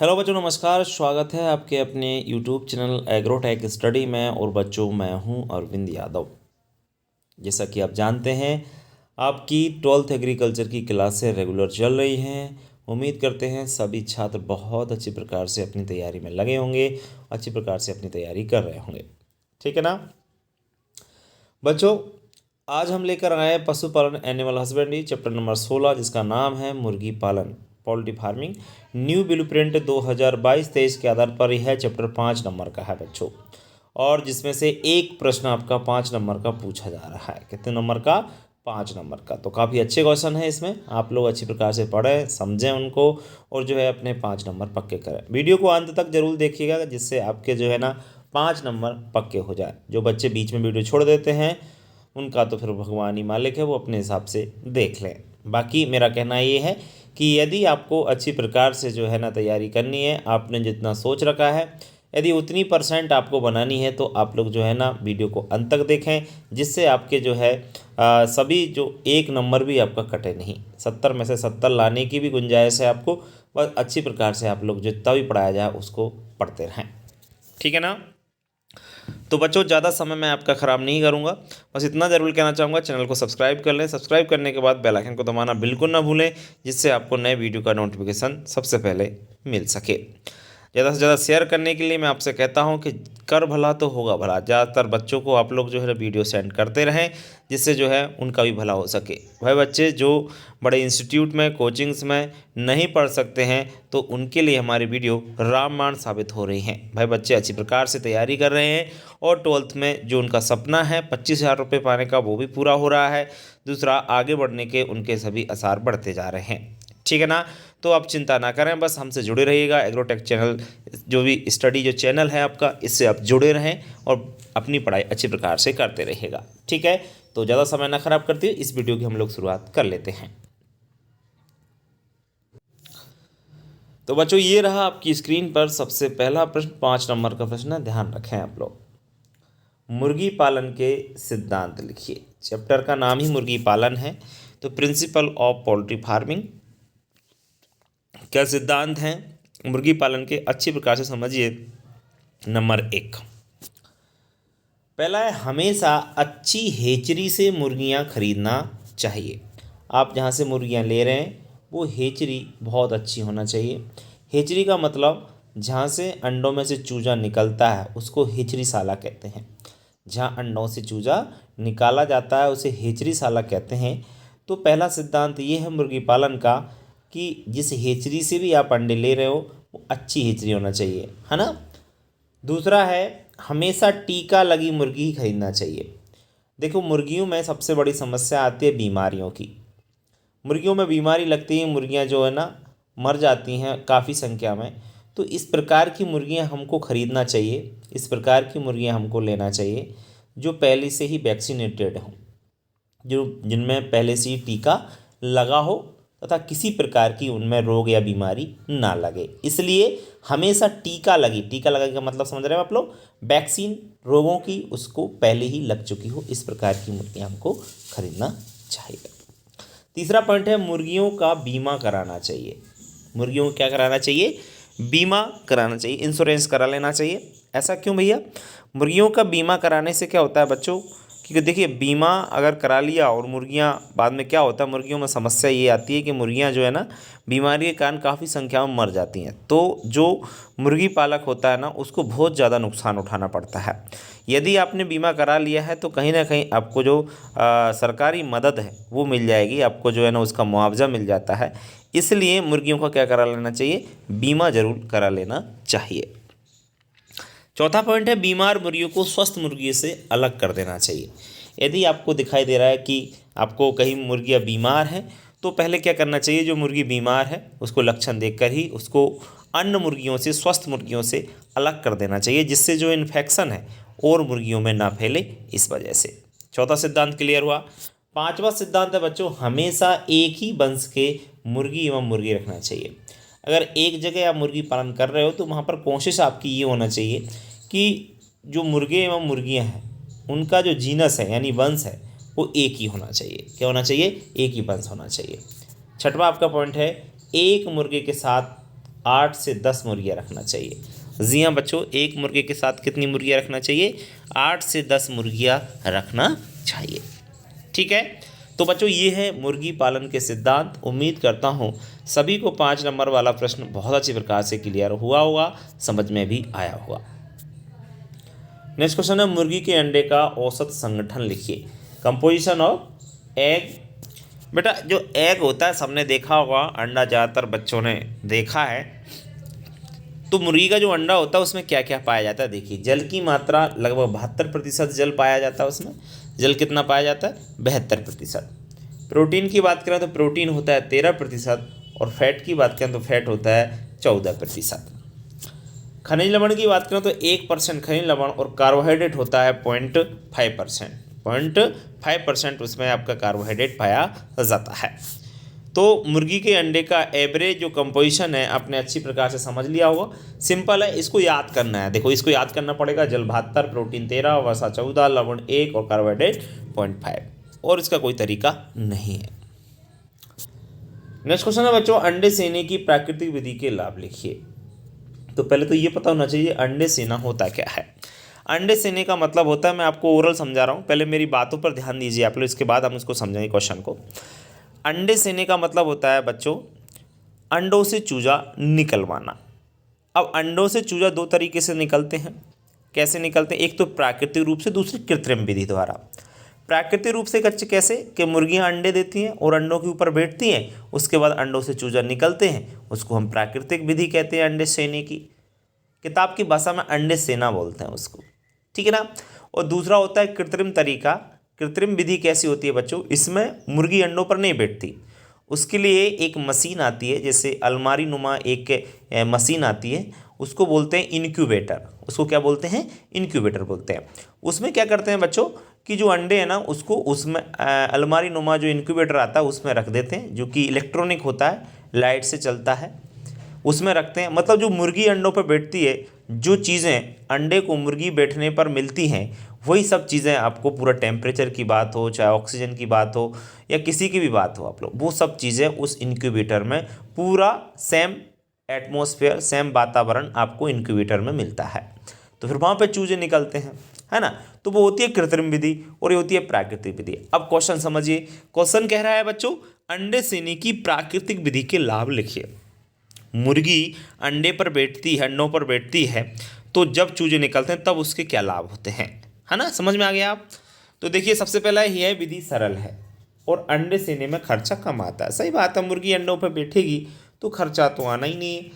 Hello बच्चों, नमस्कार। स्वागत है आपके अपने यूट्यूब चैनल एग्रोटेक स्टडी में। और बच्चों, मैं हूं अरविंद यादव। जैसा कि आप जानते हैं, आपकी 12th एग्रीकल्चर की क्लासें रेगुलर चल रही हैं। उम्मीद करते हैं सभी छात्र बहुत अच्छी प्रकार से अपनी तैयारी में लगे होंगे, अच्छी प्रकार से अपनी तैयारी कर रहे होंगे। ठीक है ना बच्चों? आज हम लेकर आए हैं पशुपालन एनिमल हस्बेंड्री चैप्टर नंबर 16, जिसका नाम है मुर्गी पालन, पोल्ट्री फार्मिंग। न्यू ब्लूप्रिंट 2022-23 के आधार पर यह चैप्टर 5 नंबर का है बच्चों, और जिसमें से एक प्रश्न आपका 5 नंबर का पूछा जा रहा है। कितने नंबर का? 5 नंबर का। तो काफ़ी अच्छे क्वेश्चन है, इसमें आप लोग अच्छी प्रकार से पढ़ें, समझें उनको, और जो है अपने 5 नंबर पक्के करें। वीडियो को अंत तक जरूर देखिएगा, जिससे आपके जो है ना 5 नंबर पक्के हो जाए। जो बच्चे बीच में वीडियो छोड़ देते हैं उनका तो फिर भगवान ही मालिक है, वो अपने हिसाब से देख लें। बाकी मेरा कहना ये है कि यदि आपको अच्छी प्रकार से जो है ना तैयारी करनी है, आपने जितना सोच रखा है, यदि उतनी परसेंट आपको बनानी है, तो आप लोग जो है ना वीडियो को अंत तक देखें, जिससे आपके जो है सभी जो एक नंबर भी आपका कटे नहीं। 70 में से 70 लाने की भी गुंजाइश है आपको। बस अच्छी प्रकार से आप लोग जितना भी पढ़ाया जाए उसको पढ़ते रहें। ठीक है ना? तो बच्चों, ज़्यादा समय मैं आपका ख़राब नहीं करूँगा। बस इतना ज़रूर कहना चाहूँगा, चैनल को सब्सक्राइब कर लें। सब्सक्राइब करने के बाद बेल आइकन को दबाना बिल्कुल ना भूलें, जिससे आपको नए वीडियो का नोटिफिकेशन सबसे पहले मिल सके। ज़्यादा से ज़्यादा शेयर करने के लिए मैं आपसे कहता हूं कि कर भला तो होगा भला। ज़्यादातर बच्चों को आप लोग जो है वीडियो सेंड करते रहें, जिससे जो है उनका भी भला हो सके। भाई बच्चे जो बड़े इंस्टीट्यूट में, कोचिंग्स में नहीं पढ़ सकते हैं, तो उनके लिए हमारी वीडियो रामबाण साबित हो रही हैं। भाई बच्चे अच्छी प्रकार से तैयारी कर रहे हैं, और 12th में जो उनका सपना है 25,000 रुपये पाने का, वो भी पूरा हो रहा है। दूसरा, आगे बढ़ने के उनके सभी आसार बढ़ते जा रहे हैं। ठीक है ना? तो आप चिंता ना करें, बस हमसे जुड़े रहिएगा। एग्रोटेक चैनल जो भी स्टडी जो चैनल है आपका, इससे आप जुड़े रहें और अपनी पढ़ाई अच्छी प्रकार से करते रहिएगा। ठीक है? तो ज़्यादा समय ना खराब करते हुए इस वीडियो की हम लोग शुरुआत कर लेते हैं। तो बच्चों, ये रहा आपकी स्क्रीन पर सबसे पहला प्रश्न, 5 नंबर का प्रश्न है। ध्यान रखें आप लोग। मुर्गी पालन के सिद्धांत लिखिए। चैप्टर का नाम ही मुर्गी पालन है, तो प्रिंसिपल ऑफ पोल्ट्री फार्मिंग क्या सिद्धांत हैं मुर्गी पालन के, अच्छी प्रकार से समझिए। नंबर 1, पहला है, हमेशा अच्छी हेचरी से मुर्गियां खरीदना चाहिए। आप जहां से मुर्गियां ले रहे हैं वो हेचरी बहुत अच्छी होना चाहिए। हेचरी का मतलब जहां से अंडों में से चूजा निकलता है उसको हेचरी साला कहते हैं। जहां अंडों से चूजा निकाला जाता है उसे हेचरी साला कहते हैं। तो पहला सिद्धांत ये है मुर्गी पालन का कि जिस हेचरी से भी आप अंडे ले रहे हो वो अच्छी हेचरी होना चाहिए, है ना। दूसरा है, हमेशा टीका लगी मुर्गी ही खरीदना चाहिए। देखो, मुर्गियों में सबसे बड़ी समस्या आती है बीमारियों की। मुर्गियों में बीमारी लगती है, मुर्गियां जो है ना मर जाती हैं काफ़ी संख्या में। तो इस प्रकार की मुर्गियां हमको खरीदना चाहिए, इस प्रकार की मुर्गियां हमको लेना चाहिए जो पहले से ही वैक्सीनेटेड हों, जो जिनमें पहले से ही टीका लगा हो तथा किसी प्रकार की उनमें रोग या बीमारी ना लगे। इसलिए हमेशा टीका लगे का मतलब समझ रहे हो आप लोग, वैक्सीन रोगों की उसको पहले ही लग चुकी हो, इस प्रकार की मुर्गियां हमको खरीदना चाहिए। तीसरा पॉइंट है, मुर्गियों का बीमा कराना चाहिए। मुर्गियों को क्या कराना चाहिए? बीमा कराना चाहिए, इंश्योरेंस करा लेना चाहिए। ऐसा क्यों भैया? मुर्गियों का बीमा कराने से क्या होता है बच्चों, क्योंकि देखिए, बीमा अगर करा लिया और मुर्गियां बाद में क्या होता है, मुर्गियों में समस्या ये आती है कि मुर्गियां जो है ना बीमारी के कारण काफ़ी संख्या में मर जाती हैं। तो जो मुर्गी पालक होता है ना उसको बहुत ज़्यादा नुकसान उठाना पड़ता है। यदि आपने बीमा करा लिया है तो कहीं ना कहीं आपको जो सरकारी मदद है वो मिल जाएगी, आपको जो है ना उसका मुआवजा मिल जाता है। इसलिए मुर्गियों का क्या करा लेना चाहिए? बीमा जरूर करा लेना चाहिए। चौथा पॉइंट है, बीमार मुर्गियों को स्वस्थ मुर्गी से अलग कर देना चाहिए। यदि आपको दिखाई दे रहा है कि आपको कहीं मुर्गियाँ बीमार हैं, तो पहले क्या करना चाहिए, जो मुर्गी बीमार है उसको लक्षण देखकर ही उसको अन्य मुर्गियों से, स्वस्थ मुर्गियों से अलग कर देना चाहिए, जिससे जो इन्फेक्शन है और मुर्गियों में ना फैले, इस वजह से। चौथा सिद्धांत क्लियर हुआ। पांचवा सिद्धांत है बच्चों, हमेशा एक ही वंश के मुर्गी एवं मुर्गी रखना चाहिए। अगर एक जगह आप मुर्गी पालन कर रहे हो तो वहाँ पर कोशिश आपकी ये होना चाहिए कि जो मुर्गे एवं मुर्गियाँ हैं उनका जो जीनस है यानी वंश है वो एक ही होना चाहिए। क्या होना चाहिए? एक ही वंश होना चाहिए। छठवां आपका पॉइंट है, एक मुर्गे के साथ 8 से 10 मुर्गियाँ रखना चाहिए। जी हाँ बच्चों, एक मुर्गे के साथ कितनी मुर्गियाँ रखना चाहिए? 8 से 10 मुर्गियाँ रखना चाहिए। ठीक है, तो बच्चों ये है मुर्गी पालन के सिद्धांत। उम्मीद करता हूँ सभी को 5 नंबर वाला प्रश्न बहुत अच्छी प्रकार से क्लियर हुआ होगा, समझ में भी आया होगा। नेक्स्ट क्वेश्चन है, मुर्गी के अंडे का औसत संगठन लिखिए। Composition of egg. बेटा जो एग होता है सबने देखा होगा, अंडा ज़्यादातर बच्चों ने देखा है। तो मुर्गी का जो अंडा होता है उसमें क्या क्या पाया जाता है? देखिए, जल की मात्रा लगभग 72% जल पाया जाता है उसमें। जल कितना पाया जाता है? 72%। प्रोटीन की बात करें तो प्रोटीन होता है 13%, और फैट की बात करें तो फैट होता है 14%। खनिज लवण की बात करें तो 1% खनिज लवण, और कार्बोहाइड्रेट होता है 0.5%। 0.5% उसमें आपका कार्बोहाइड्रेट पाया जाता है। तो मुर्गी के अंडे का एवरेज जो कंपोजिशन है आपने अच्छी प्रकार से समझ लिया होगा। सिंपल है, इसको याद करना है। देखो, इसको याद करना पड़ेगा। जल 72, प्रोटीन 13, वसा 14, लवण 1 और कार्बोहाइड्रेट 0.5, और इसका कोई तरीका नहीं है। नेक्स्ट क्वेश्चन है बच्चों, अंडे सेने की प्राकृतिक विधि के लाभ लिखिए। तो पहले तो ये पता होना चाहिए अंडे सेना होता क्या है। अंडे सेने का मतलब होता है, मैं आपको ओरल समझा रहा हूँ, पहले मेरी बातों पर ध्यान दीजिए आप लोग, इसके बाद हम इसको समझेंगे क्वेश्चन को। अंडे सेने का मतलब होता है बच्चों अंडों से चूजा निकलवाना। अब अंडों से चूजा दो तरीके से निकलते हैं। कैसे निकलते हैं? एक तो प्राकृतिक रूप से, दूसरी कृत्रिम विधि द्वारा। प्राकृतिक रूप से कच्चे कैसे कि मुर्गियां अंडे देती हैं और अंडों के ऊपर बैठती हैं, उसके बाद अंडों से चूजा निकलते हैं, उसको हम प्राकृतिक विधि कहते हैं अंडे सेने की। किताब की भाषा में अंडे सेना बोलते हैं उसको, ठीक है ना। और दूसरा होता है कृत्रिम तरीका। कृत्रिम विधि कैसी होती है बच्चों? इसमें मुर्गी अंडों पर नहीं बैठती, उसके लिए एक मशीन आती है, जैसे अलमारी नुमा एक मशीन आती है, उसको बोलते हैं इनक्यूबेटर। उसको क्या बोलते हैं? इनक्यूबेटर बोलते हैं। उसमें क्या करते हैं बच्चों कि जो अंडे हैं ना उसको उसमें अलमारी नुमा जो इनक्यूबेटर आता है उसमें रख देते हैं, जो कि इलेक्ट्रॉनिक होता है, लाइट से चलता है, उसमें रखते हैं। मतलब जो मुर्गी अंडों पर बैठती है, जो चीज़ें अंडे को मुर्गी बैठने पर मिलती हैं, वही सब चीज़ें आपको, पूरा टेम्परेचर की बात हो, चाहे ऑक्सीजन की बात हो या किसी की भी बात हो, आप लोग वो सब चीज़ें उस इनक्यूबेटर में पूरा सेम एटमॉस्फेयर, सेम वातावरण आपको इनक्यूबेटर में मिलता है। तो फिर वहाँ पे चूजे निकलते हैं, है ना। तो वो होती है कृत्रिम विधि और ये होती है प्राकृतिक विधि। अब क्वेश्चन समझिए। क्वेश्चन कह रहा है बच्चों अंडे सेने की प्राकृतिक विधि के लाभ लिखिए। मुर्गी अंडे पर बैठती है, अंडों पर बैठती है, तो जब चूजे निकलते हैं तब उसके क्या लाभ होते हैं, है ना। समझ में आ गया आप? तो देखिए, सबसे पहला यह विधि सरल है और अंडे सेने में खर्चा कम आता है। सही बात है, मुर्गी अंडों पर बैठेगी तो खर्चा तो आना ही नहीं है,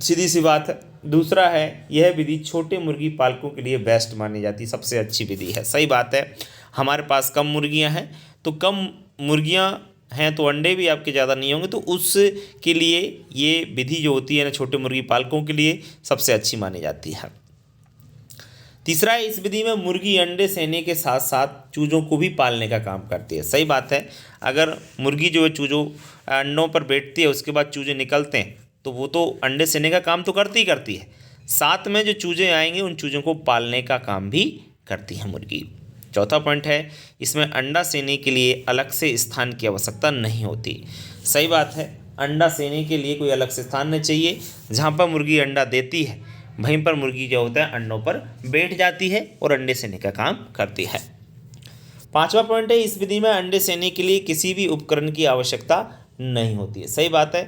सीधी सी बात है। दूसरा है, यह विधि छोटे मुर्गी पालकों के लिए बेस्ट मानी जाती है, सबसे अच्छी विधि है। सही बात है, हमारे पास कम मुर्गियां हैं, तो कम मुर्गियां हैं तो अंडे भी आपके ज़्यादा नहीं होंगे, तो उसके लिए ये विधि जो होती है ना छोटे मुर्गी पालकों के लिए सबसे अच्छी मानी जाती है। तीसरा है, इस विधि में मुर्गी अंडे सेने के साथ साथ चूजों को भी पालने का काम करती है। सही बात है, अगर मुर्गी जो है चूजों अंडों पर बैठती है, उसके बाद चूजे निकलते हैं, तो वो तो अंडे सेने का काम तो करती ही करती है, साथ में जो चूजे आएंगे उन चूजों को पालने का काम भी करती है मुर्गी। चौथा पॉइंट है, इसमें अंडा सेने के लिए अलग से स्थान की आवश्यकता नहीं होती। सही बात है, अंडा सेने के लिए कोई अलग से स्थान नहीं चाहिए। जहाँ पर मुर्गी अंडा देती है वहीं पर मुर्गी जो होता है अंडों पर बैठ जाती है और अंडे सेने का काम करती है। पांचवा पॉइंट है, इस विधि में अंडे सेने के लिए किसी भी उपकरण की आवश्यकता नहीं होती है। सही बात है,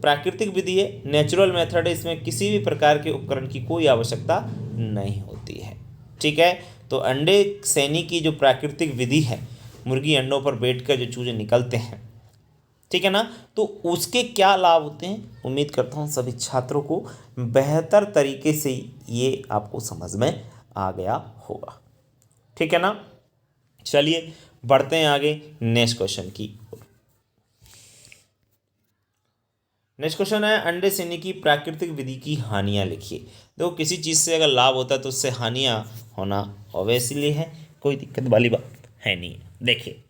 प्राकृतिक विधि है, नेचुरल मेथड है, इसमें किसी भी प्रकार के उपकरण की कोई आवश्यकता नहीं होती है। ठीक है, तो अंडे सेने की जो प्राकृतिक विधि है, मुर्गी अंडों पर बैठकर जो चूजे निकलते हैं, ठीक है ना, तो उसके क्या लाभ होते हैं, उम्मीद करता हूँ सभी छात्रों को बेहतर तरीके से ये आपको समझ में आ गया होगा। ठीक है ना। चलिए बढ़ते हैं आगे नेक्स्ट क्वेश्चन की ओर। नेक्स्ट क्वेश्चन है, अंडे सेने की प्राकृतिक विधि की हानियां लिखिए। देखो, किसी चीज़ से अगर लाभ होता है तो उससे हानियां होना ऑब्वियसली है, कोई दिक्कत वाली बात है नहीं। देखिए,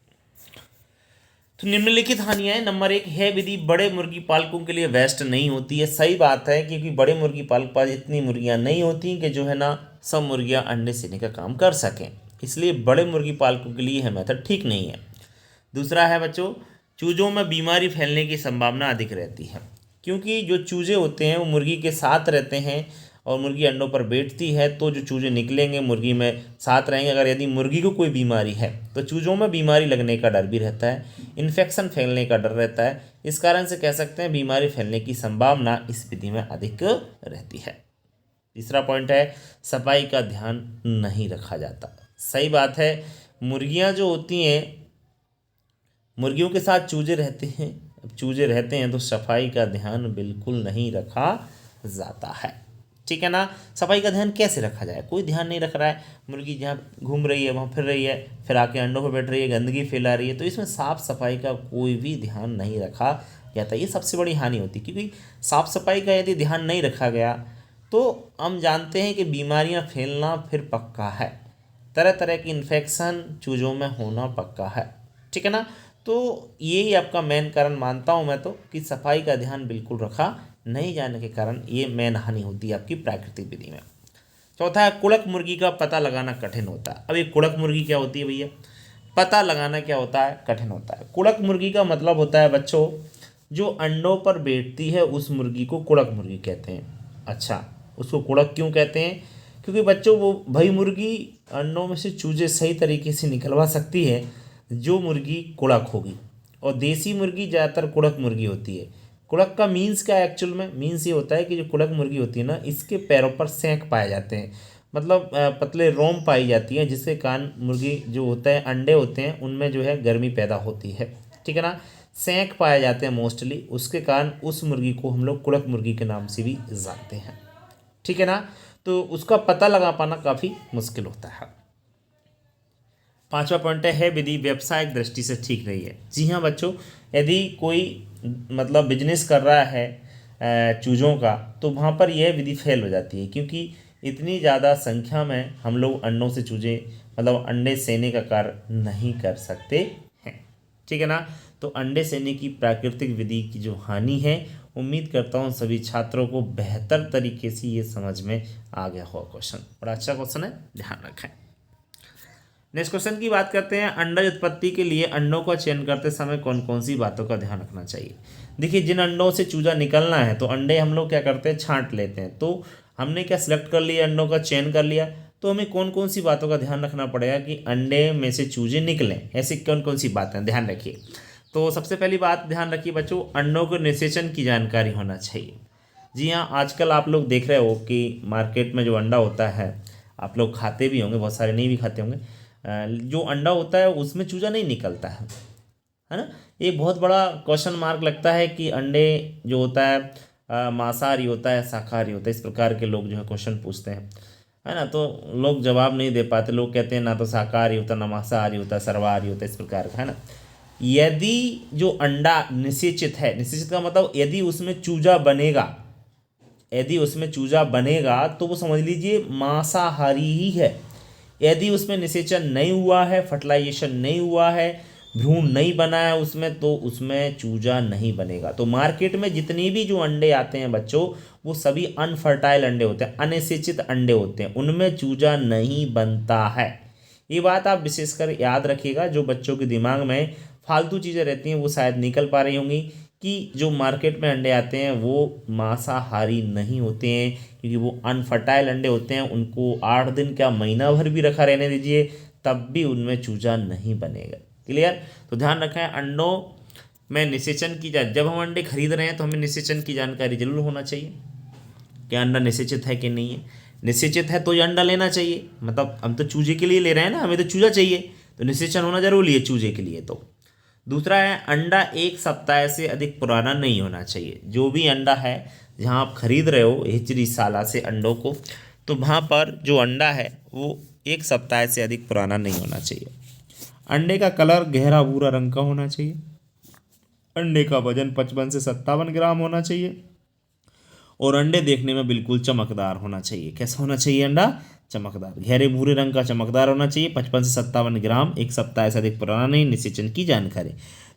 तो निम्नलिखित हानियां हैं। नंबर 1 है, विधि बड़े मुर्गी पालकों के लिए बेस्ट नहीं होती है। सही बात है, क्योंकि बड़े मुर्गी पालक पास इतनी मुर्गियां नहीं होती कि जो है ना सब मुर्गियां अंडे सेने का काम कर सकें, इसलिए बड़े मुर्गी पालकों के लिए यह मेथड ठीक नहीं है। दूसरा है बच्चों, चूजों में बीमारी फैलने की संभावना अधिक रहती है। क्योंकि जो चूजे होते हैं वो मुर्गी के साथ रहते हैं और मुर्गी अंडों पर बैठती है, तो जो चूजे निकलेंगे मुर्गी में साथ रहेंगे। अगर यदि मुर्गी को कोई बीमारी है तो चूजों में बीमारी लगने का डर भी रहता है, इन्फेक्शन फैलने का डर रहता है। इस कारण से कह सकते हैं बीमारी फैलने की संभावना इस विधि में अधिक रहती है। तीसरा पॉइंट है सफाई का ध्यान नहीं रखा जाता। सही बात है, मुर्गियां जो होती हैं, मुर्गियों के साथ चूजे रहते हैं। अब चूजे रहते हैं तो सफाई का ध्यान बिल्कुल नहीं रखा जाता है, ठीक है ना। सफाई का ध्यान कैसे रखा जाए, कोई ध्यान नहीं रख रहा है। मुर्गी जहाँ घूम रही है वहाँ फिर रही है, फिर आके अंडों पर बैठ रही है, गंदगी फैला रही है, तो इसमें साफ सफाई का कोई भी ध्यान नहीं रखा जाता। ये सबसे बड़ी हानि होती है, क्योंकि साफ सफाई का यदि ध्यान नहीं रखा गया तो हम जानते हैं कि बीमारियां फैलना फिर पक्का है, तरह तरह की इन्फेक्शन चूज़ों में होना पक्का है, ठीक है ना। तो यही आपका मेन कारण मानता हूं मैं तो, कि सफाई का ध्यान बिल्कुल रखा नहीं जाने के कारण ये मेन हानि होती है आपकी प्राकृतिक विधि में। चौथा है कुड़क मुर्गी का पता लगाना कठिन होता है। अब ये कुड़क मुर्गी क्या होती है भैया, पता लगाना क्या होता है, कठिन होता है। कुड़क मुर्गी का मतलब होता है बच्चों, जो अंडों पर बैठती है उस मुर्गी को कुड़क मुर्गी कहते हैं। अच्छा, उसको कुड़क क्यों कहते हैं, क्योंकि बच्चों वो भाई मुर्गी अंडों में से चूजे सही तरीके से निकलवा सकती है जो मुर्गी कुड़क होगी, और देसी मुर्गी ज़्यादातर कुड़क मुर्गी होती है। कुड़क का मीन्स क्या है, एक्चुअल में मीन्स ये होता है कि जो कुड़क मुर्गी होती है ना, इसके पैरों पर सेंक पाए जाते हैं, मतलब पतले रोम पाई जाती हैं, जिसके कारण मुर्गी जो होता है अंडे होते हैं उनमें जो है गर्मी पैदा होती है, ठीक है ना। सेंक पाए जाते हैं मोस्टली, उसके कारण उस मुर्गी को हम लोग कुड़क मुर्गी के नाम से भी जानते हैं, ठीक है ना। तो उसका पता लगा पाना काफ़ी मुश्किल होता है। पांचवा पॉइंट है विधि व्यवसायिक दृष्टि से ठीक नहीं है। जी हाँ बच्चों, यदि कोई मतलब बिजनेस कर रहा है चूज़ों का, तो वहाँ पर यह विधि फेल हो जाती है, क्योंकि इतनी ज़्यादा संख्या में हम लोग अंडों से चूजे मतलब अंडे सेने का कार्य नहीं कर सकते हैं, ठीक है ना। तो अंडे सेने की प्राकृतिक विधि की जो हानि है, उम्मीद करता हूँ सभी छात्रों को बेहतर तरीके से ये समझ में आ गया होगा। क्वेश्चन बड़ा अच्छा क्वेश्चन है, ध्यान रखें। नेक्स्ट क्वेश्चन की बात करते हैं, अंडा उत्पत्ति के लिए अंडों का चयन करते समय कौन कौन सी बातों का ध्यान रखना चाहिए। देखिए, जिन अंडों से चूजा निकलना है तो अंडे हम लोग क्या करते हैं, छांट लेते हैं। तो हमने क्या सिलेक्ट कर लिया, अंडों का चयन कर लिया, तो हमें कौन कौन सी बातों का ध्यान रखना पड़ेगा कि अंडे में से चूजे निकलें। ऐसी कौन कौन सी बातें ध्यान रखिए। तो सबसे पहली बात ध्यान रखिए बच्चों, अंडों को निषेचन की जानकारी होना चाहिए। जी हाँ, आजकल आप लोग देख रहे हो कि मार्केट में जो अंडा होता है, आप लोग खाते भी होंगे, बहुत सारे नहीं भी खाते होंगे, जो अंडा होता है उसमें चूजा नहीं निकलता है ना। एक बहुत बड़ा क्वेश्चन मार्क लगता है कि अंडे जो होता है मांसाहारी होता है शाकाहारी होता है, इस प्रकार के लोग जो है क्वेश्चन पूछते हैं, है ना। तो लोग जवाब नहीं दे पाते, लोग कहते हैं ना तो शाकाहारी होता, ना मांसाहारी होता, सर्वाहारी होता, इस प्रकार का, है ना। यदि जो अंडा निषेचित है, निषेचित का मतलब यदि उसमें चूजा बनेगा, यदि उसमें चूजा बनेगा तो वो समझ लीजिए मांसाहारी ही है। यदि उसमें निषेचन नहीं हुआ है, फर्टिलाइजेशन नहीं हुआ है, भ्रूण नहीं बना है उसमें, तो उसमें चूजा नहीं बनेगा। तो मार्केट में जितनी भी जो अंडे आते हैं बच्चों, वो सभी अनफर्टाइल अंडे होते हैं, अनिषेचित अंडे होते हैं, उनमें चूजा नहीं बनता है। ये बात आप विशेषकर याद रखिएगा। जो बच्चों के दिमाग में फालतू चीज़ें रहती हैं वो शायद निकल पा रही होंगी कि जो मार्केट में अंडे आते हैं वो मांसाहारी नहीं होते हैं, क्योंकि वो अनफर्टाइल अंडे होते हैं। उनको 8 दिन क्या महीना भर भी रखा रहने दीजिए, तब भी उनमें चूजा नहीं बनेगा। क्लियर। तो ध्यान रखें, अंडों में निषेचन की जब हम अंडे खरीद रहे हैं तो हमें निषेचन की जानकारी जरूर होना चाहिए कि अंडा निषेचित है कि नहीं है। निषेचित है तो ये अंडा लेना चाहिए, मतलब हम तो चूजे के लिए ले रहे हैं ना, हमें तो चूजा चाहिए, तो निषेचन होना जरूरी है चूजे के लिए। तो दूसरा है, अंडा 1 सप्ताह से अधिक पुराना नहीं होना चाहिए। जो भी अंडा है, जहाँ आप खरीद रहे हो हिचरी साला से अंडों को, तो वहाँ पर जो अंडा है वो 1 सप्ताह से अधिक पुराना नहीं होना चाहिए। अंडे का कलर गहरा भूरा रंग का होना चाहिए। अंडे का वजन 55 से 57 ग्राम होना चाहिए, और अंडे देखने में बिल्कुल चमकदार होना चाहिए। कैसा होना चाहिए अंडा, चमकदार, गहरे भूरे रंग का चमकदार होना चाहिए, 55 से 57 ग्राम, 1 सप्ताह से अधिक पुराना नहीं। निषेचन की जानकारी।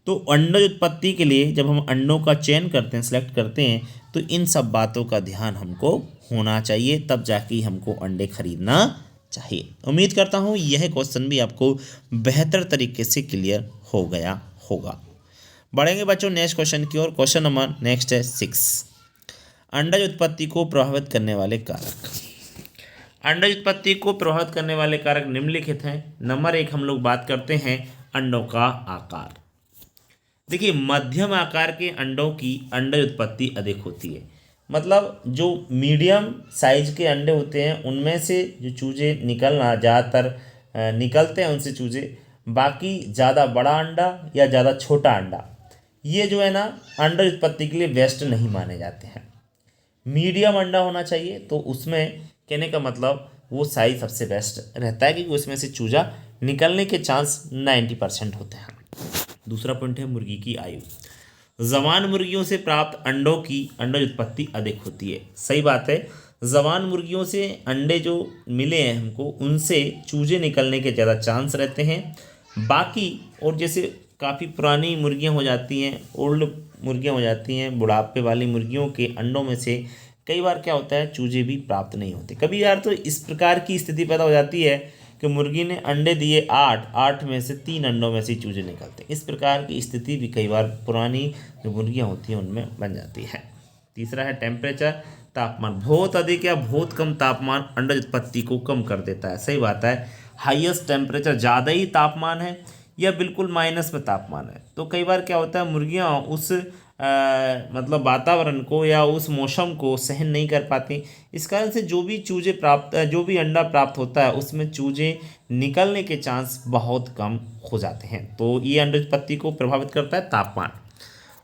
तो अंडा उत्पत्ति के लिए जब हम अंडों का चयन करते हैं, सेलेक्ट करते हैं, तो इन सब बातों का ध्यान हमको होना चाहिए, तब जाके हमको अंडे खरीदना चाहिए। उम्मीद करता हूँ यह क्वेश्चन भी आपको बेहतर तरीके से क्लियर हो गया होगा। बढ़ेंगे बच्चों नेक्स्ट क्वेश्चन की ओर। क्वेश्चन नंबर नेक्स्ट है 6। अंडज उत्पत्ति को प्रभावित करने वाले कारक। अंडज उत्पत्ति को प्रभावित करने वाले कारक निम्नलिखित हैं। नंबर 1 हम लोग बात करते हैं अंडों का आकार। देखिए मध्यम आकार के अंडों की अंडज उत्पत्ति अधिक होती है। मतलब जो मीडियम साइज के अंडे होते हैं उनमें से जो चूजे निकलना ज़्यादातर निकलते हैं उनसे चूजे। बाकी ज़्यादा बड़ा अंडा या ज़्यादा छोटा अंडा ये जो है ना अंडज उत्पत्ति के लिए बेस्ट नहीं माने जाते हैं। मीडियम अंडा होना चाहिए, तो उसमें कहने का मतलब वो साइज सबसे बेस्ट रहता है क्योंकि उसमें से चूजा निकलने के चांस 90% होते हैं। दूसरा पॉइंट है मुर्गी की आयु। जवान मुर्गियों से प्राप्त अंडों की अंडज उत्पत्ति अधिक होती है। सही बात है, जवान मुर्गियों से अंडे जो मिले हैं हमको उनसे चूजे निकलने के ज़्यादा चांस रहते हैं। बाकी और जैसे काफ़ी पुरानी मुर्गियां हो जाती हैं, ओल्ड मुर्गियां हो जाती हैं, बुढ़ापे वाली मुर्गियों के अंडों में से कई बार क्या होता है चूजे भी प्राप्त नहीं होते। कभी यार तो इस प्रकार की स्थिति पैदा हो जाती है कि मुर्गी ने अंडे दिए 8 में से 3 अंडों में से चूजे निकलते हैं। इस प्रकार की स्थिति भी कई बार पुरानी जो मुर्गियां होती हैं उनमें बन जाती है। तीसरा है टेम्परेचर, तापमान। बहुत अधिक या बहुत कम तापमान अंडज उत्पत्ति को कम कर देता है। सही बात है, हाईएस्ट टेम्परेचर ज़्यादा ही तापमान है या बिल्कुल माइनस में तापमान है तो कई बार क्या होता है मुर्गियाँ उस मतलब वातावरण को या उस मौसम को सहन नहीं कर पाती। इस कारण से जो भी अंडा प्राप्त होता है उसमें चूजे निकलने के चांस बहुत कम हो जाते हैं। तो ये अंडज उत्पत्ति को प्रभावित करता है तापमान।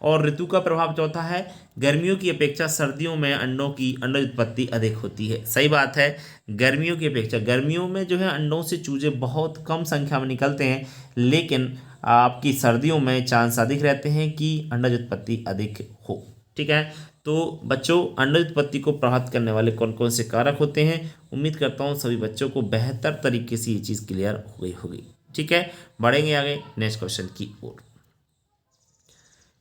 और ऋतु का प्रभाव चौथा है, गर्मियों की अपेक्षा सर्दियों में अंडों की अंडज उत्पत्ति अधिक होती है। सही बात है, गर्मियों की अपेक्षा गर्मियों में जो है अंडों से चूजे बहुत कम संख्या में निकलते हैं, लेकिन आपकी सर्दियों में चांस अधिक रहते हैं कि अंडज उत्पत्ति अधिक हो। ठीक है, तो बच्चों अंडज उत्पत्ति को प्रभावित करने वाले कौन कौन से कारक होते हैं। उम्मीद करता हूँ सभी बच्चों को बेहतर तरीके से ये चीज़ क्लियर हो गई होगी। ठीक है, बढ़ेंगे आगे नेक्स्ट क्वेश्चन की ओर।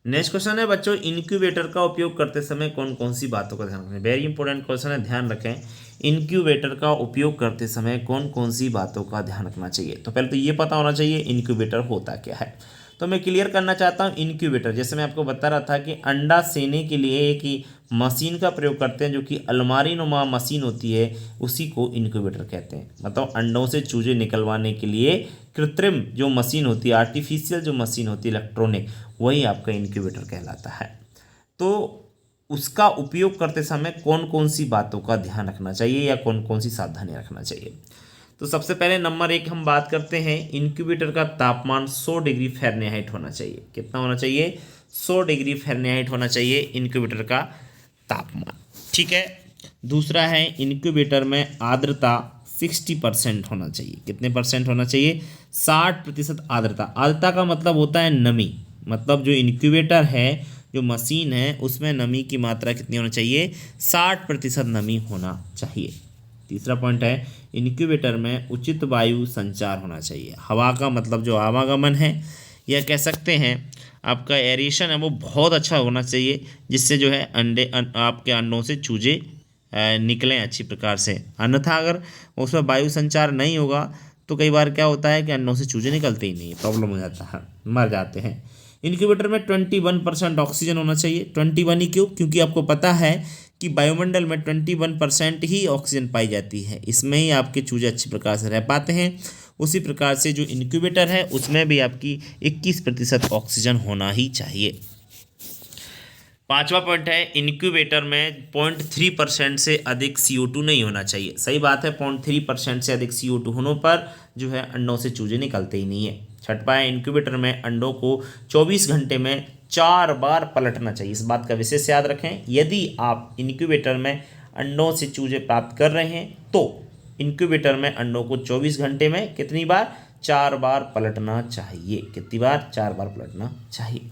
नेक्स्ट क्वेश्चन है बच्चों, इनक्यूबेटर का उपयोग करते समय कौन कौन सी बातों का ध्यान रखें। वेरी इंपॉर्टेंट क्वेश्चन है, ध्यान रखें। इनक्यूबेटर का उपयोग करते समय कौन कौन सी बातों का ध्यान रखना चाहिए। तो पहले तो ये पता होना चाहिए इनक्यूबेटर होता क्या है। तो मैं क्लियर करना चाहता हूँ, इनक्यूबेटर जैसे मैं आपको बता रहा था कि अंडा सेने के लिए एक मशीन का प्रयोग करते हैं जो कि अलमारी नुमा मशीन होती है, उसी को इनक्यूबेटर कहते हैं। मतलब अंडों से चूजे निकलवाने के लिए कृत्रिम जो मशीन होती है, आर्टिफिशियल जो मशीन होती है इलेक्ट्रॉनिक, वही आपका इनक्यूबेटर कहलाता है। तो उसका उपयोग करते समय कौन कौन सी बातों का ध्यान रखना चाहिए या कौन कौन सी सावधानी रखना चाहिए। तो सबसे पहले नंबर 1 हम बात करते हैं, इनक्यूबेटर का तापमान 100 डिग्री फ़ारेनहाइट होना चाहिए। कितना होना चाहिए? 100 डिग्री फ़ारेनहाइट होना चाहिए इनक्यूबेटर का तापमान। ठीक है, दूसरा है इनक्यूबेटर में आर्द्रता 60% होना चाहिए। कितने परसेंट होना चाहिए? 60% आर्द्रता। आर्द्रता का मतलब होता है नमी। मतलब जो इनक्यूबेटर है, जो मशीन है, उसमें नमी की मात्रा कितनी होनी चाहिए? 60% नमी होना चाहिए। तीसरा पॉइंट है, इनक्यूबेटर में उचित वायु संचार होना चाहिए। हवा का मतलब जो आवागमन है, या कह सकते हैं आपका एरेशन है, वो बहुत अच्छा होना चाहिए, जिससे जो है आपके अंडों से चूजे निकलें अच्छी प्रकार से। अन्यथा अगर उसमें वायु संचार नहीं होगा तो कई बार क्या होता है कि अंडों से चूजे निकलते ही नहीं, प्रॉब्लम हो जाता है, मर जाते हैं। इनक्यूबेटर में 21% ऑक्सीजन होना चाहिए। 21 ही क्यों? क्योंकि आपको पता है कि वायुमंडल में 21% ही ऑक्सीजन पाई जाती है, इसमें ही आपके चूजे अच्छी प्रकार से रह पाते हैं। उसी प्रकार से जो इनक्यूबेटर है उसमें भी आपकी 21% ऑक्सीजन होना ही चाहिए। पांचवा पॉइंट है, इनक्यूबेटर में 0.3% से अधिक CO2 नहीं होना चाहिए। सही बात है, 0.3% से अधिक CO2 होने पर जो है अंडों से चूजे निकलते ही नहीं है। छठवां है, इनक्यूबेटर में अंडों को 24 घंटे में 4 बार पलटना चाहिए। इस बात का विशेष याद रखें, यदि आप इनक्यूबेटर में अंडों से चूजे प्राप्त कर रहे हैं तो इनक्यूबेटर में अंडों को 24 घंटे में कितनी बार? 4 बार पलटना चाहिए। कितनी बार? 4 बार पलटना चाहिए।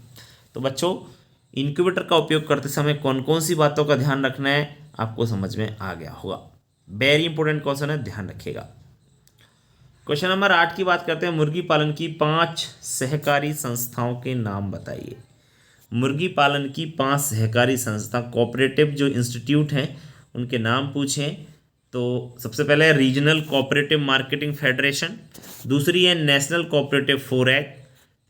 तो बच्चों, इनक्यूबेटर का उपयोग करते समय कौन कौन सी बातों का ध्यान रखना है आपको समझ में आ गया होगा। वेरी इंपॉर्टेंट क्वेश्चन है, ध्यान रखिएगा। क्वेश्चन नंबर 8 की बात करते हैं, मुर्गी पालन की 5 सहकारी संस्थाओं के नाम बताइए। मुर्गी पालन की 5 सहकारी संस्था, कोऑपरेटिव जो इंस्टीट्यूट हैं उनके नाम पूछें तो सबसे पहले है रीजनल कोऑपरेटिव मार्केटिंग फेडरेशन, दूसरी है नेशनल कोऑपरेटिव फोरेक,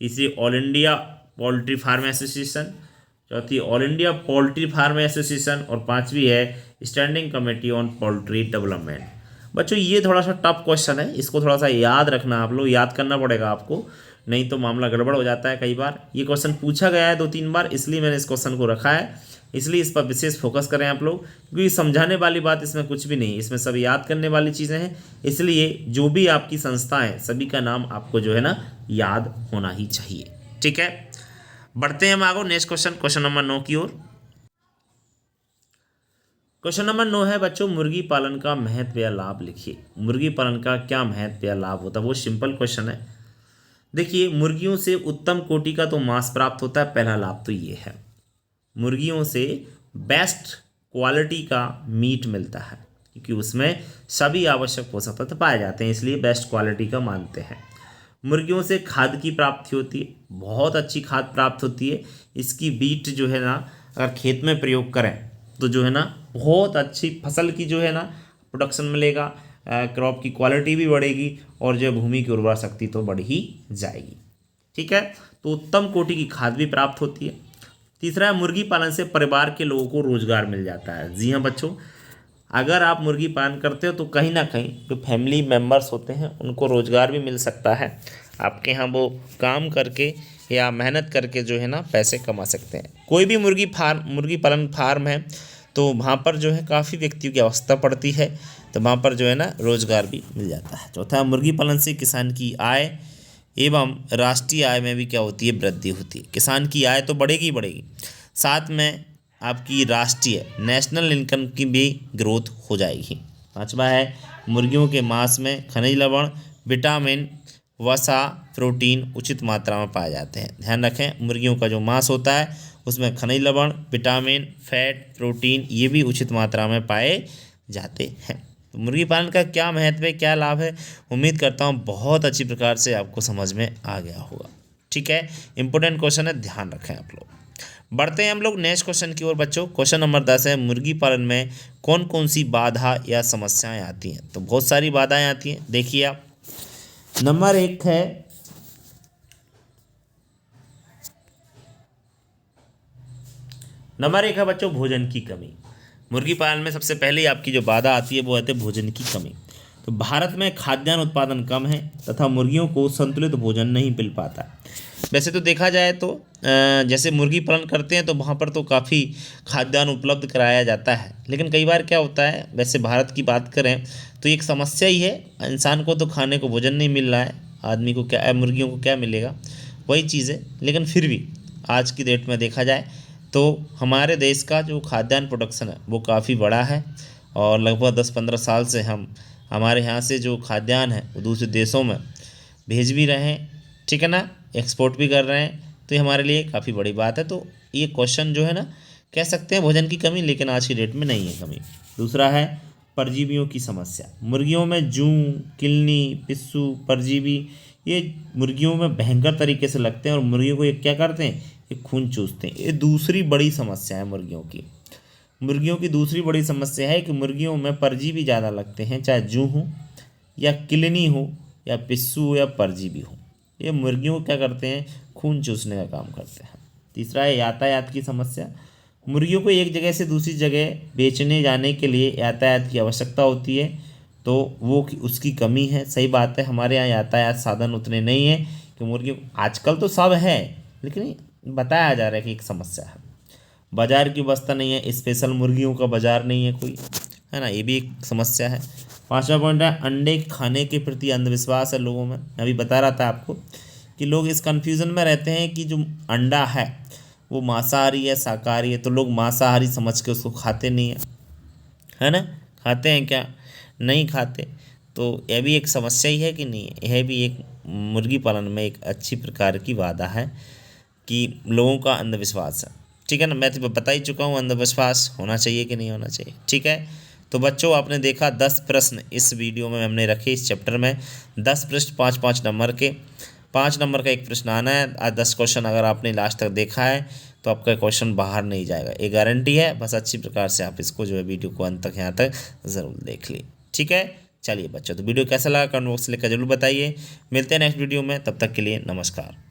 तीसरी all India poultry farm association, चौथी all India poultry farm association और पांचवी है standing committee on poultry development. बच्चों ये थोड़ा सा टफ क्वेश्चन है, इसको थोड़ा सा याद रखना, आप लोग याद करना पड़ेगा आपको, नहीं तो मामला गड़बड़ हो जाता है। कई बार ये क्वेश्चन पूछा गया है 2-3 बार, इसलिए मैंने इस क्वेश्चन को रखा है, इसलिए इस पर विशेष फोकस करें आप लोग, क्योंकि समझाने वाली बात इसमें कुछ भी नहीं, इसमें सब याद करने वाली चीज़ें हैं। इसलिए जो भी आपकी संस्था है सभी का नाम आपको जो है ना याद होना ही चाहिए। ठीक है, बढ़ते हैं हम आगे नेक्स्ट क्वेश्चन नंबर 9 की ओर। क्वेश्चन नंबर 9 है बच्चों, मुर्गी पालन का महत्व या लाभ लिखिए। मुर्गी पालन का क्या महत्व या लाभ होता है, वो सिंपल क्वेश्चन है। देखिए, मुर्गियों से उत्तम कोटि का तो मांस प्राप्त होता है, पहला लाभ तो ये है। मुर्गियों से बेस्ट क्वालिटी का मीट मिलता है, क्योंकि उसमें सभी आवश्यक पोषक तत्व पाए जाते हैं, इसलिए बेस्ट क्वालिटी का मानते हैं। मुर्गियों से खाद की प्राप्ति होती है, बहुत अच्छी खाद प्राप्त होती है। इसकी बीट जो है ना अगर खेत में प्रयोग करें तो जो है ना बहुत अच्छी फसल की जो है ना प्रोडक्शन मिलेगा, क्रॉप की क्वालिटी भी बढ़ेगी और जो भूमि की उर्वरा शक्ति तो बढ़ ही जाएगी। ठीक है, तो उत्तम कोटि की खाद भी प्राप्त होती है। तीसरा है, मुर्गी पालन से परिवार के लोगों को रोजगार मिल जाता है। जी हाँ बच्चों, अगर आप मुर्गी पालन करते हो तो कहीं ना कहीं जो फैमिली मेम्बर्स होते हैं उनको रोजगार भी मिल सकता है, आपके यहाँ वो काम करके या मेहनत करके जो है ना पैसे कमा सकते हैं। कोई भी मुर्गी पालन फार्म है तो वहाँ पर जो है काफ़ी व्यक्तियों की आवश्यकता पड़ती है, तो वहाँ पर जो है ना रोजगार भी मिल जाता है। चौथा, मुर्गी पालन से किसान की आय एवं राष्ट्रीय आय में भी क्या होती है, वृद्धि होती है। किसान की आय तो बढ़ेगी ही बढ़ेगी, साथ में आपकी राष्ट्रीय नेशनल इनकम की भी ग्रोथ हो जाएगी। पांचवा है, मुर्गियों के मांस में खनिज लवण, विटामिन, वसा, प्रोटीन उचित मात्रा में पाए जाते हैं। ध्यान रखें, मुर्गियों का जो मांस होता है उसमें खनिज लवण, विटामिन, फैट, प्रोटीन ये भी उचित मात्रा में पाए जाते हैं। तो मुर्गी पालन का क्या महत्व है, क्या लाभ है, उम्मीद करता हूँ बहुत अच्छी प्रकार से आपको समझ में आ गया होगा। ठीक है, इंपॉर्टेंट क्वेश्चन है, ध्यान रखें आप लोग। बढ़ते हैं हम लोग नेक्स्ट क्वेश्चन की ओर बच्चों। क्वेश्चन नंबर 10 है, मुर्गी पालन में कौन कौन सी बाधा या समस्याएं आती हैं। तो बहुत सारी बाधाएं आती हैं, देखिए आप। नंबर 1 है बच्चों भोजन की कमी। मुर्गी पालन में सबसे पहले आपकी जो बाधा आती है वो आती है भोजन की कमी। तो भारत में खाद्यान्न उत्पादन कम है तथा मुर्गियों को संतुलित भोजन नहीं मिल पाता। वैसे तो देखा जाए तो जैसे मुर्गी पालन करते हैं तो वहाँ पर तो काफ़ी खाद्यान्न उपलब्ध कराया जाता है, लेकिन कई बार क्या होता है, वैसे भारत की बात करें तो एक समस्या ही है, इंसान को तो खाने को भोजन नहीं मिल रहा है, आदमी को क्या, मुर्गियों को क्या मिलेगा, वही चीज़ है। लेकिन फिर भी आज की डेट में देखा जाए तो हमारे देश का जो खाद्यान्न प्रोडक्शन है वो काफ़ी बड़ा है और लगभग 10-15 साल से हम हमारे यहाँ से जो खाद्यान्न है वो दूसरे देशों में भेज भी रहे हैं, ठीक है ना, एक्सपोर्ट भी कर रहे हैं। तो ये हमारे लिए काफ़ी बड़ी बात है। तो ये क्वेश्चन जो है ना कह सकते हैं भोजन की कमी, लेकिन आज की डेट में नहीं है कमी। दूसरा है परजीवियों की समस्या। मुर्गियों में जूं, किलनी, पिस्सू, परजीवी ये मुर्गियों में भयंकर तरीके से लगते हैं और मुर्गियों को ये क्या करते हैं, ये खून चूसते हैं। ये दूसरी बड़ी समस्या है मुर्गियों की। मुर्गियों की दूसरी बड़ी समस्या है कि मुर्गियों में परजीवी ज़्यादा लगते हैं, चाहे जूं हो या किलनी हो या पिस्सू हो या परजीवी हो। ये मुर्गियों को क्या करते हैं, खून चूसने का काम करते हैं। तीसरा है यातायात की समस्या। मुर्गियों को एक जगह से दूसरी जगह बेचने जाने के लिए यातायात की आवश्यकता होती है, तो वो उसकी कमी है। सही बात है, हमारे यहाँ यातायात साधन उतने नहीं हैं कि मुर्गियों, आजकल तो सब है लेकिन बताया जा रहा है कि एक समस्या है। बाज़ार की व्यवस्था नहीं है, स्पेशल मुर्गियों का बाज़ार नहीं है कोई, है ना, ये भी एक समस्या है। पांचवा पॉइंट है अंडे खाने के प्रति अंधविश्वास है लोगों में। अभी बता रहा था आपको कि लोग इस कन्फ्यूज़न में रहते हैं कि जो अंडा है वो मांसाहारी है शाकाहारी है, तो लोग मांसाहारी समझ के उसको खाते नहीं है ना, खाते हैं क्या, नहीं खाते। तो यह भी एक समस्या ही है कि नहीं, यह भी एक मुर्गी पालन में एक अच्छी प्रकार की बाधा है कि लोगों का अंधविश्वास है, ठीक है ना। मैं तो बता ही चुका हूँ अंधविश्वास होना चाहिए कि नहीं होना चाहिए, ठीक है। तो बच्चों आपने देखा 10 प्रश्न इस वीडियो में हमने रखे, इस चैप्टर में 10 प्रश्न 5-5 नंबर के, 5 नंबर का एक प्रश्न आना है। आज 10 क्वेश्चन अगर आपने लास्ट तक देखा है तो आपका क्वेश्चन बाहर नहीं जाएगा, ये गारंटी है। बस अच्छी प्रकार से आप इसको जो है वीडियो को अंत तक यहाँ तक ज़रूर देख ली, ठीक है। चलिए बच्चों, तो वीडियो कैसा लगा कमेंट बॉक्स से लिखकर जरूर बताइए। मिलते हैं नेक्स्ट वीडियो में, तब तक के लिए नमस्कार।